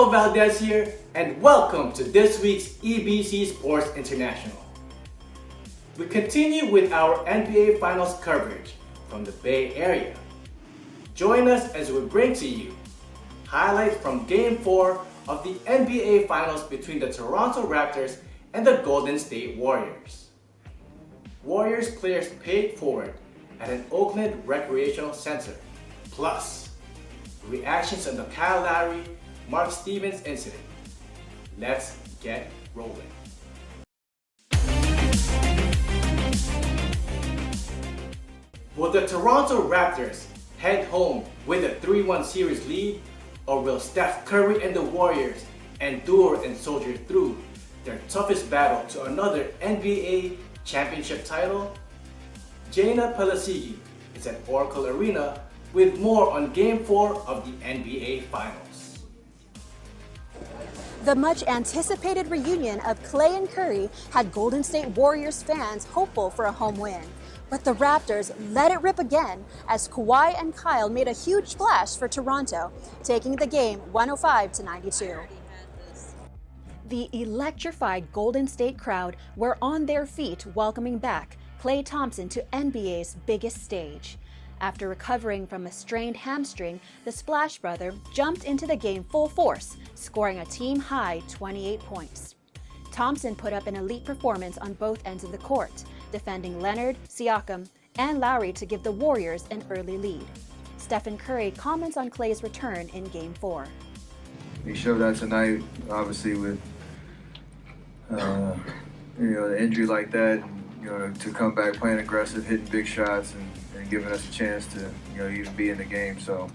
Joe Valdez here, and welcome to this week's EBC Sports International. We continue with our NBA Finals coverage from the Bay Area. Join us as we bring to you highlights from Game 4 of the NBA Finals between the Toronto Raptors and the Golden State Warriors. Warriors players paid forward at an Oakland Recreational Center. Plus, reactions on the Kyle Lowry, Mark Stevens incident. Let's get rolling. Will the Toronto Raptors head home with a 3-1 series lead, or will Steph Curry and the Warriors endure and soldier through their toughest battle to another NBA championship title? Jaina Pelasigi is at Oracle Arena with more on Game 4 of the NBA Finals. The much anticipated reunion of Klay and Curry had Golden State Warriors fans hopeful for a home win. But the Raptors let it rip again as Kawhi and Kyle made a huge splash for Toronto, taking the game 105-92. The electrified Golden State crowd were on their feet welcoming back Klay Thompson to NBA's biggest stage. After recovering from a strained hamstring, the Splash Brother jumped into the game full force, scoring a team-high 28 points. Thompson put up an elite performance on both ends of the court, defending Leonard, Siakam, and Lowry to give the Warriors an early lead. Stephen Curry comments on Klay's return in Game 4. He showed that tonight, obviously with the injury like that, to come back playing aggressive, hitting big shots, and giving us a chance to even be in the game. So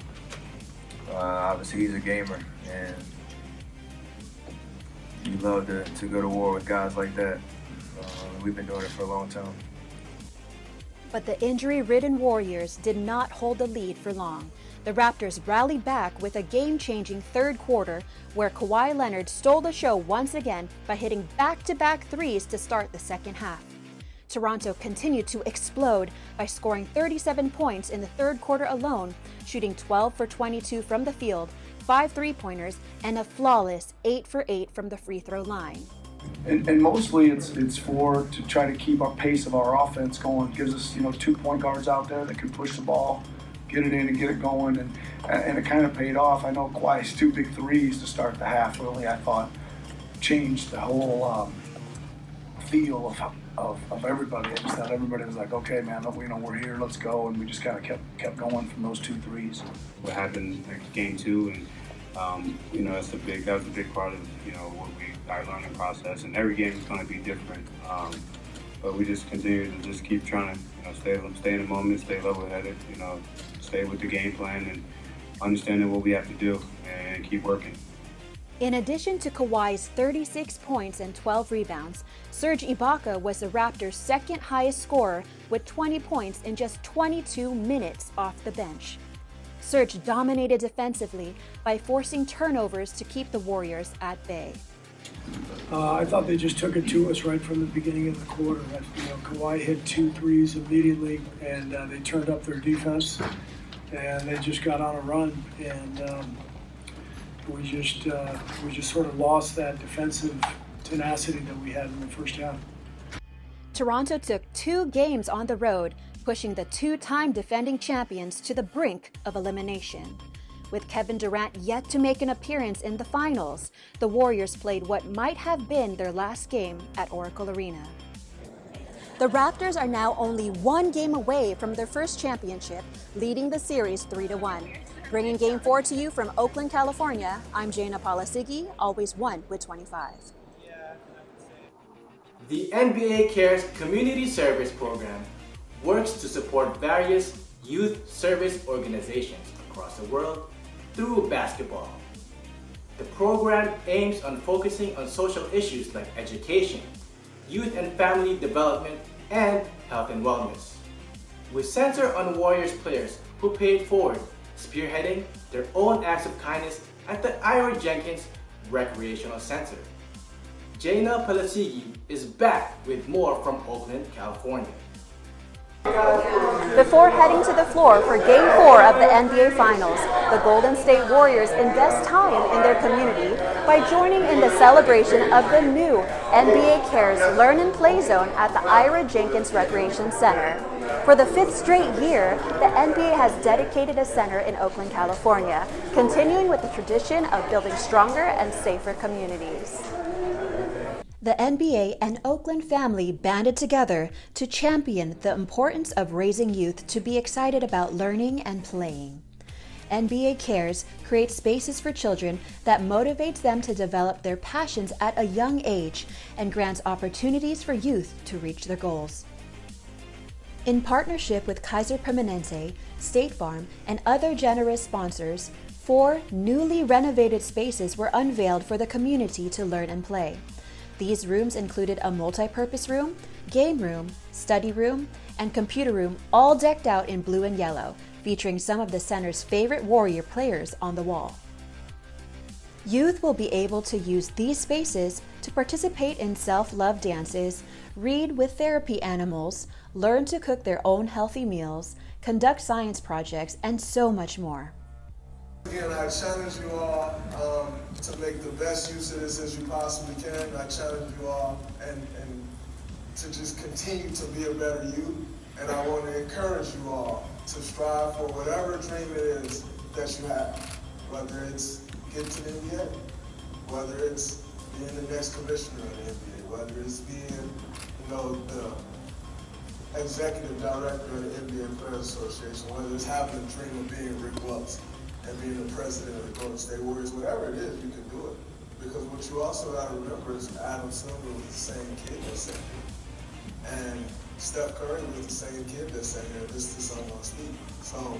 obviously he's a gamer, and you love to go to war with guys like that. We've been doing it for a long time. But the injury-ridden Warriors did not hold the lead for long. The Raptors rallied back with a game-changing third quarter where Kawhi Leonard stole the show once again by hitting back-to-back threes to start the second half. Toronto continued to explode by scoring 37 points in the third quarter alone, shooting 12 for 22 from the field, 5 three-pointers, and a flawless 8 for 8 from the free throw line. And mostly it's to try to keep our pace of our offense going. It gives us 2 point guards out there that can push the ball, get it in and get it going, and it kind of paid off. I know Kawhi's 2 big threes to start the half really, I thought, changed the whole feel of everybody. I just thought everybody was like, okay, man, we're here, let's go, and we just kind of kept going from those 2 threes. What happened in Game 2, and that was a big part of what our learning process, and every game is going to be different. But we just continue to just keep trying to stay in the moment, stay level-headed, stay with the game plan, and understanding what we have to do and keep working. In addition to Kawhi's 36 points and 12 rebounds, Serge Ibaka was the Raptors' second highest scorer with 20 points in just 22 minutes off the bench. Serge dominated defensively by forcing turnovers to keep the Warriors at bay. I thought they just took it to us right from the beginning of the quarter. Kawhi hit 2 threes immediately, and they turned up their defense, and they just got on a run. And we just sort of lost that defensive tenacity that we had in the first half. Toronto took 2 games on the road, pushing the 2-time defending champions to the brink of elimination. With Kevin Durant yet to make an appearance in the finals, the Warriors played what might have been their last game at Oracle Arena. The Raptors are now only 1 game away from their first championship, leading the series 3-1. Bringing Game 4 to you from Oakland, California, I'm Jaina Pelasigi, always 1 with 25. The NBA Cares Community Service Program works to support various youth service organizations across the world through basketball. The program aims on focusing on social issues like education, youth and family development, and health and wellness. We center on Warriors players who paid forward, spearheading their own acts of kindness at the Ira Jenkins Recreational Center. Jaina Pelasigi is back with more from Oakland, California. Before heading to the floor for Game 4 of the NBA Finals, the Golden State Warriors invest time in their community by joining in the celebration of the new NBA Cares Learn and Play Zone at the Ira Jenkins Recreation Center. For the 5th straight year, the NBA has dedicated a center in Oakland, California, continuing with the tradition of building stronger and safer communities. The NBA and Oakland family banded together to champion the importance of raising youth to be excited about learning and playing. NBA Cares creates spaces for children that motivates them to develop their passions at a young age and grants opportunities for youth to reach their goals. In partnership with Kaiser Permanente, State Farm, and other generous sponsors, 4 newly renovated spaces were unveiled for the community to learn and play. These rooms included a multi-purpose room, game room, study room, and computer room, all decked out in blue and yellow, featuring some of the center's favorite Warrior players on the wall. Youth will be able to use these spaces to participate in self-love dances, read with therapy animals, learn to cook their own healthy meals, conduct science projects, and so much more. Again, I challenge you all to make the best use of this as you possibly can. I challenge you all and to just continue to be a better you. And I want to encourage you all to strive for whatever dream it is that you have, whether it's getting to the NBA, whether it's being the next commissioner of the NBA, whether it's being, the executive director of the NBA Players Association, whether it's having a dream of being Rick Welts and being the president of the Golden State Warriors, whatever it is, you can do it. Because what you also got to remember is Adam Silver was the same kid that sat here. And Steph Curry was the same kid that sat here. This is someone's feet. So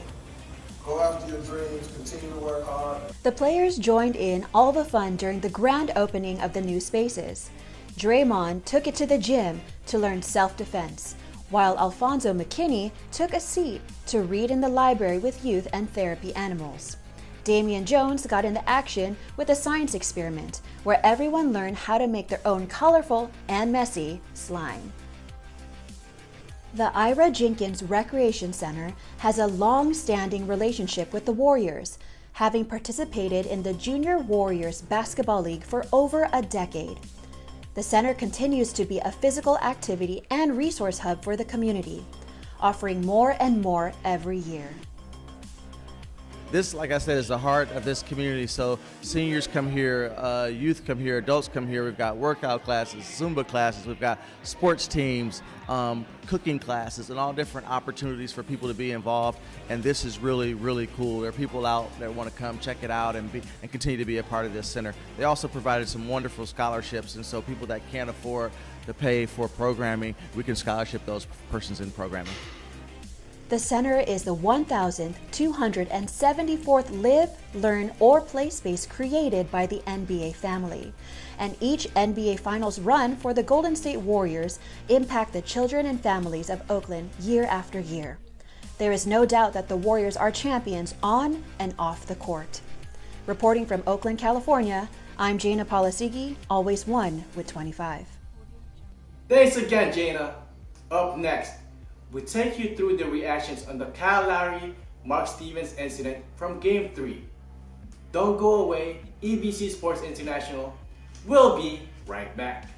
go after your dreams, continue to work hard. The players joined in all the fun during the grand opening of the new spaces. Draymond took it to the gym to learn self-defense, while Alfonso McKinney took a seat to read in the library with youth and therapy animals. Damian Jones got into action with a science experiment where everyone learned how to make their own colorful and messy slime. The Ira Jenkins Recreation Center has a long-standing relationship with the Warriors, having participated in the Junior Warriors Basketball League for over a decade. The center continues to be a physical activity and resource hub for the community, offering more and more every year. This, like I said, is the heart of this community. So seniors come here, youth come here, adults come here. We've got workout classes, Zumba classes, we've got sports teams, cooking classes, and all different opportunities for people to be involved. And this is really, really cool. There are people out that want to come check it out and continue to be a part of this center. They also provided some wonderful scholarships, and so people that can't afford to pay for programming, we can scholarship those persons in programming. The center is the 1,274th live, learn, or play space created by the NBA family. And each NBA Finals run for the Golden State Warriors impact the children and families of Oakland year after year. There is no doubt that the Warriors are champions on and off the court. Reporting from Oakland, California, I'm Jana Polisigi, always one with 25. Thanks again, Jana. Up next, we take you through the reactions on the Kyle Lowry, Mark Stevens incident from Game 3. Don't go away, EBC Sports International. We'll be right back.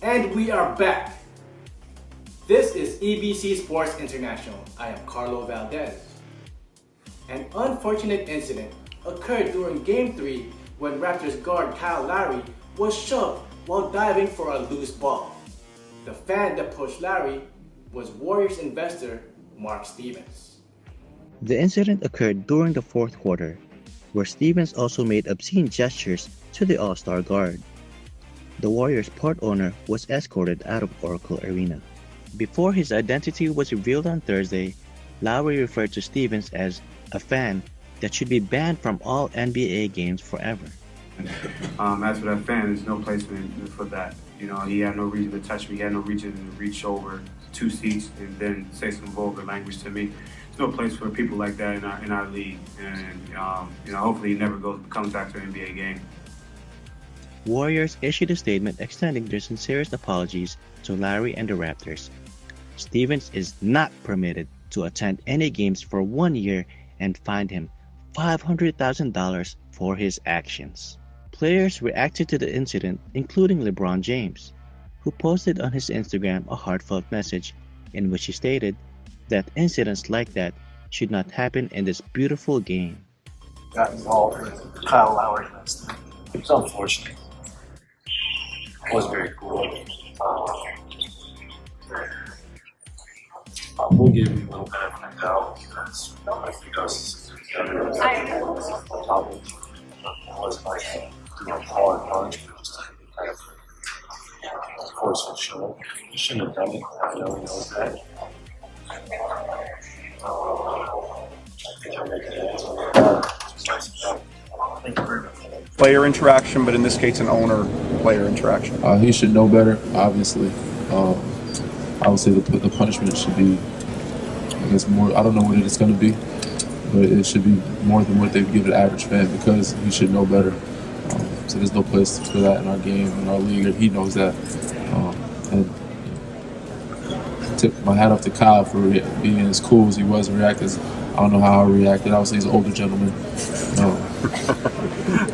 And we are back. This is EBC Sports International. I am Carlo Valdez. An unfortunate incident occurred during Game 3 when Raptors guard Kyle Lowry was shoved while diving for a loose ball. The fan that pushed Lowry was Warriors investor Mark Stevens. The incident occurred during the fourth quarter, where Stevens also made obscene gestures to the All-Star guard. The Warriors' part owner was escorted out of Oracle Arena. Before his identity was revealed on Thursday, Lowry referred to Stevens as a fan that should be banned from all NBA games forever. As for that fan, there's no place for that. You know, he had no reason to touch me. He had no reason to reach over 2 seats and then say some vulgar language to me. There's no place for people like that in our league. And you know, hopefully he never comes back to an NBA game. Warriors issued a statement extending their sincerest apologies to Larry and the Raptors. Stevens is not permitted to attend any games for 1 year and fined him $500,000 for his actions. Players reacted to the incident, including LeBron James, who posted on his Instagram a heartfelt message in which he stated that incidents like that should not happen in this beautiful game. Got involved with Kyle Lowry last night. It was unfortunate. It was very cool. We'll give him a little benefit of the doubt because if he does better, it was like a hard punch, but just kind of forceful show. He shouldn't have done it. I know he knows that. I think he'll make an answer. Thank you very much. Player interaction, but in this case, an owner-player interaction. He should know better, obviously. Obviously, the punishment should be, I guess, more. I don't know what it is going to be, but it should be more than what they've given the average fan because he should know better. So there's no place for that in our game, in our league, and he knows that. And tip my hat off to Kyle for being as cool as he was and reacting. I don't know how I reacted. Obviously, he's an older gentleman.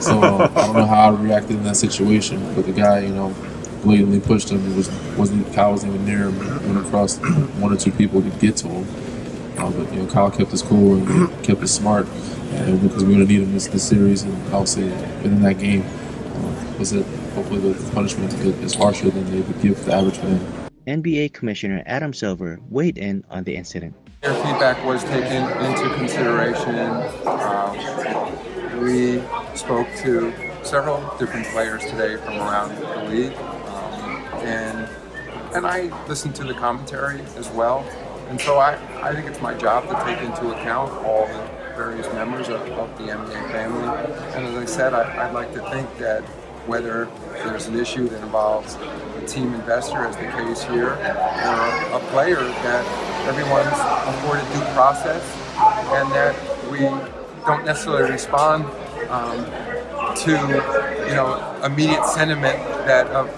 So I don't know how I reacted in that situation. But the guy, you know, blatantly pushed him. Kyle wasn't even near him. Went across 1 or 2 people to get to him. But you know, Kyle kept us cool and kept us smart, and because we would have needed him this series, and obviously within that game, was it hopefully the punishment is harsher than they would give the average fan. NBA Commissioner Adam Silver weighed in on the incident. Their feedback was taken into consideration. We spoke to several different players today from around the league, and I listened to the commentary as well. And so I think it's my job to take into account all the various members of the NBA family. And as I said, I'd like to think that whether there's an issue that involves a team investor, as the case here, or a player, that everyone's afforded due process and that we don't necessarily respond to immediate sentiment that of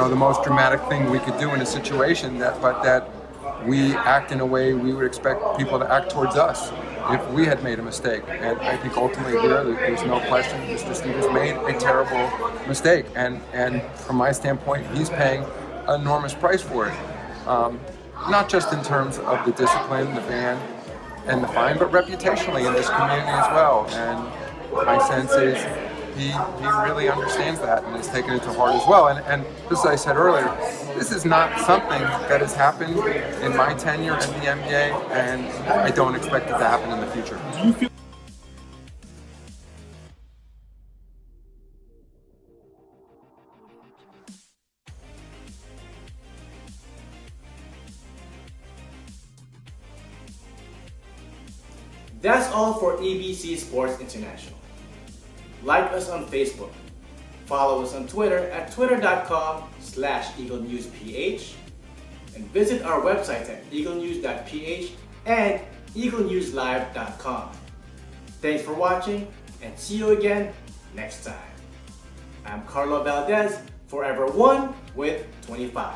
the most dramatic thing we could do in a situation, but that we act in a way we would expect people to act towards us if we had made a mistake. And I think ultimately here, there's no question Mr. Stevens made a terrible mistake. And from my standpoint, he's paying an enormous price for it. Not just in terms of the discipline, the ban, and the fine, but reputationally in this community as well. And my sense is he really understands that and has taken it to heart as well. And just as I said earlier, this is not something that has happened in my tenure in the NBA, and I don't expect it to happen in the future. That's all for EBC Sports International. Like us on Facebook. Follow us on Twitter at twitter.com/EagleNewsPH. And visit our website at eaglenews.ph and eaglenewslive.com. Thanks for watching and see you again next time. I'm Carlo Valdez, Forever One with 25.